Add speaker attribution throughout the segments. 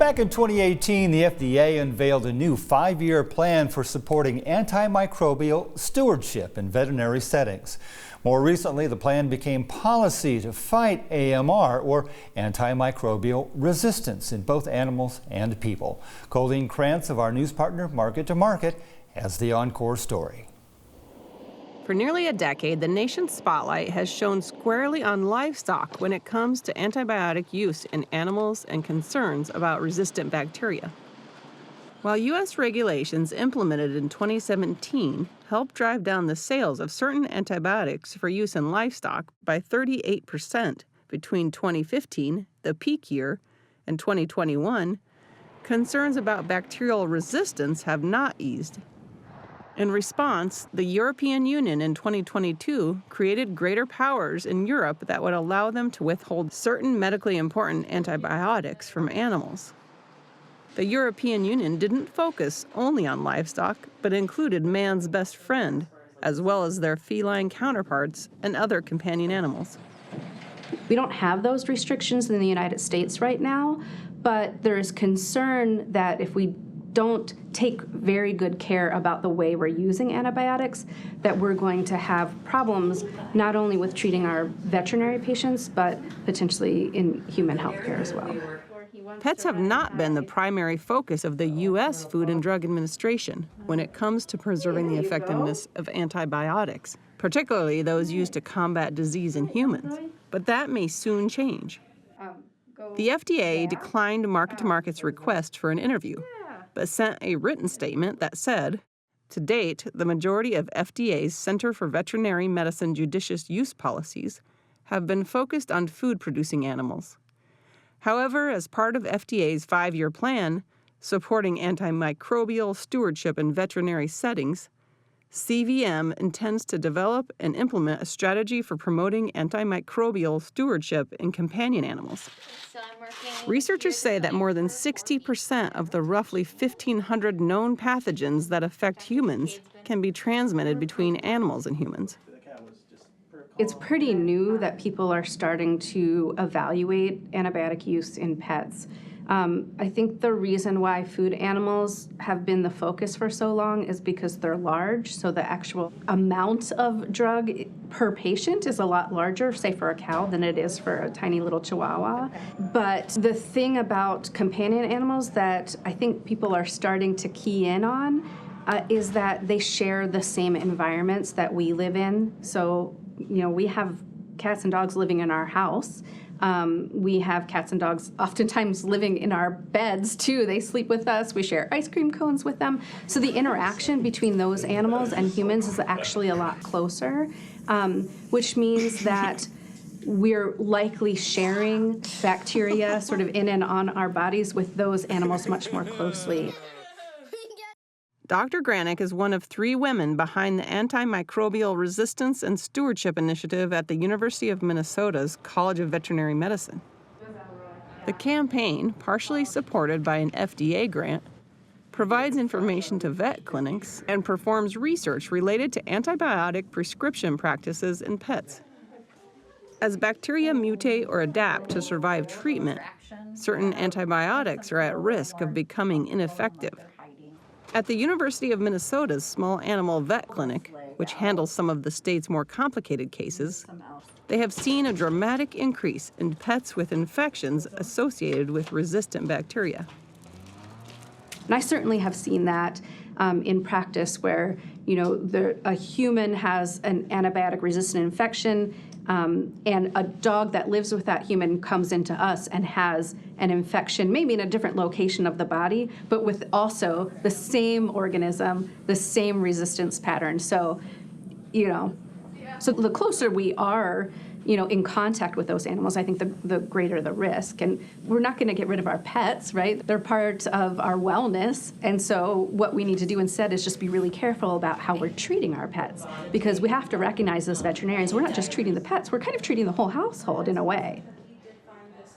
Speaker 1: Back in 2018, the FDA unveiled a new 5-year plan for supporting antimicrobial stewardship in veterinary settings. More recently, the plan became policy to fight AMR, or antimicrobial resistance, in both animals and people. Colleen Krantz of our news partner Market to Market has the encore story.
Speaker 2: For nearly a decade, the nation's spotlight has shone squarely on livestock when it comes to antibiotic use in animals and concerns about resistant bacteria. While U.S. regulations implemented in 2017 helped drive down the sales of certain antibiotics for use in livestock by 38% between 2015, the peak year, and 2021, concerns about bacterial resistance have not eased. In response, the European Union in 2022 created greater powers in Europe that would allow them to withhold certain medically important antibiotics from animals. The European Union didn't focus only on livestock, but included man's best friend, as well as their feline counterparts and other companion animals.
Speaker 3: We don't have those restrictions in the United States right now, but there is concern that if we don't take very good care about the way we're using antibiotics, that we're going to have problems not only with treating our veterinary patients, but potentially in human healthcare as well.
Speaker 2: Pets have not been the primary focus of the U.S. Food and Drug Administration when it comes to preserving the effectiveness of antibiotics, particularly those used to combat disease in humans. But that may soon change. The FDA declined Market to Market's request for an interview, but sent a written statement that said, to date, the majority of FDA's Center for Veterinary Medicine judicious use policies have been focused on food-producing animals. However, as part of FDA's 5-year plan supporting antimicrobial stewardship in veterinary settings, CVM intends to develop and implement a strategy for promoting antimicrobial stewardship in companion animals. Researchers say that more than 60% of the roughly 1,500 known pathogens that affect humans can be transmitted between animals and humans.
Speaker 3: It's pretty new that people are starting to evaluate antibiotic use in pets. I think the reason why food animals have been the focus for so long is because they're large, so the actual amount of drug per patient is a lot larger, say for a cow, than it is for a tiny little chihuahua. But the thing about companion animals that I think people are starting to key in on is that they share the same environments that we live in. So, we have cats and dogs living in our house. We have cats and dogs oftentimes living in our beds, too. They sleep with us. We share ice cream cones with them. So the interaction between those animals and humans is actually a lot closer, which means that we're likely sharing bacteria sort of in and on our bodies with those animals much more closely.
Speaker 2: Dr. Granick is one of 3 women behind the Antimicrobial Resistance and Stewardship Initiative at the University of Minnesota's College of Veterinary Medicine. The campaign, partially supported by an FDA grant, provides information to vet clinics and performs research related to antibiotic prescription practices in pets. As bacteria mutate or adapt to survive treatment, certain antibiotics are at risk of becoming ineffective. At the University of Minnesota's small animal vet clinic, which handles some of the state's more complicated cases, they have seen a dramatic increase in pets with infections associated with resistant bacteria.
Speaker 3: And I certainly have seen that in practice where, a human has an antibiotic-resistant infection, and a dog that lives with that human comes into us and has an infection, maybe in a different location of the body, but with also the same organism, the same resistance pattern. So, so the closer we are, in contact with those animals, I think the greater the risk. And we're not going to get rid of our pets, right? They're part of our wellness. And so what we need to do instead is just be really careful about how we're treating our pets, because we have to recognize as veterinarians, we're not just treating the pets, we're kind of treating the whole household in a way.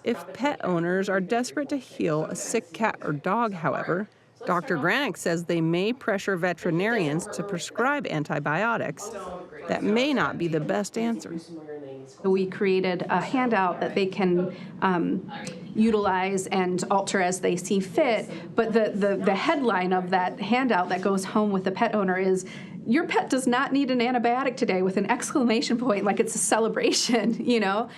Speaker 2: If pet owners are desperate to heal a sick cat or dog, however, Dr. Granick says they may pressure veterinarians to prescribe antibiotics. That may not be the best answer.
Speaker 3: We created a handout that they can utilize and alter as they see fit, but the headline of that handout that goes home with the pet owner is, "Your pet does not need an antibiotic today," with an exclamation point, like it's a celebration, you know?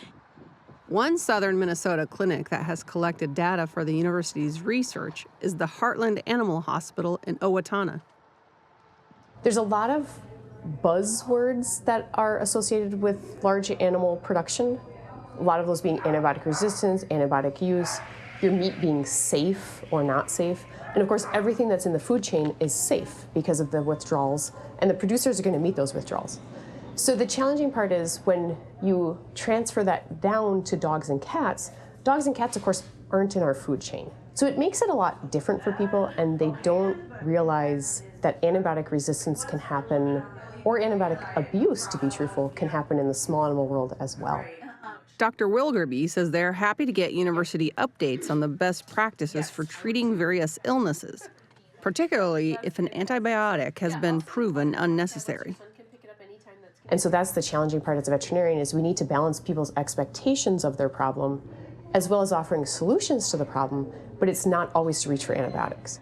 Speaker 2: One southern Minnesota clinic that has collected data for the university's research is the Heartland Animal Hospital in Owatonna.
Speaker 4: There's a lot of buzzwords that are associated with large animal production. A lot of those being antibiotic resistance, antibiotic use, your meat being safe or not safe. And of course, everything that's in the food chain is safe because of the withdrawals, and the producers are going to meet those withdrawals. So the challenging part is when you transfer that down to dogs and cats, of course, aren't in our food chain. So it makes it a lot different for people, and they don't realize that antibiotic resistance can happen, or antibiotic abuse, to be truthful, can happen in the small animal world as well.
Speaker 2: Dr. Wilgerby says they're happy to get university updates on the best practices for treating various illnesses, particularly if an antibiotic has been proven unnecessary.
Speaker 4: And so that's the challenging part as a veterinarian, is we need to balance people's expectations of their problem as well as offering solutions to the problem, but it's not always to reach for antibiotics.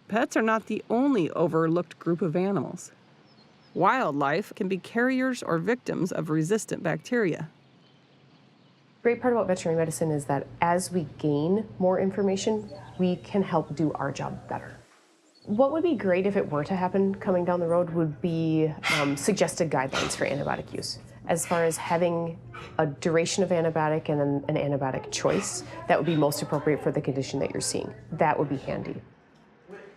Speaker 2: Pets are not the only overlooked group of animals. Wildlife can be carriers or victims of resistant bacteria.
Speaker 4: The great part about veterinary medicine is that as we gain more information, we can help do our job better. What would be great if it were to happen coming down the road would be suggested guidelines for antibiotic use. As far as having a duration of antibiotic and an antibiotic choice that would be most appropriate for the condition that you're seeing. That would be handy.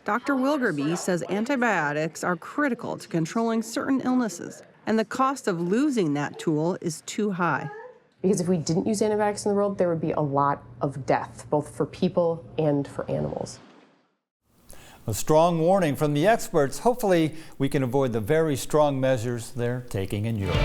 Speaker 2: Dr. Wilgerby says antibiotics are critical to controlling certain illnesses, and the cost of losing that tool is too high.
Speaker 4: Because if we didn't use antibiotics in the world, there would be a lot of death, both for people and for animals.
Speaker 1: A strong warning from the experts. Hopefully, we can avoid the very strong measures they're taking in Europe.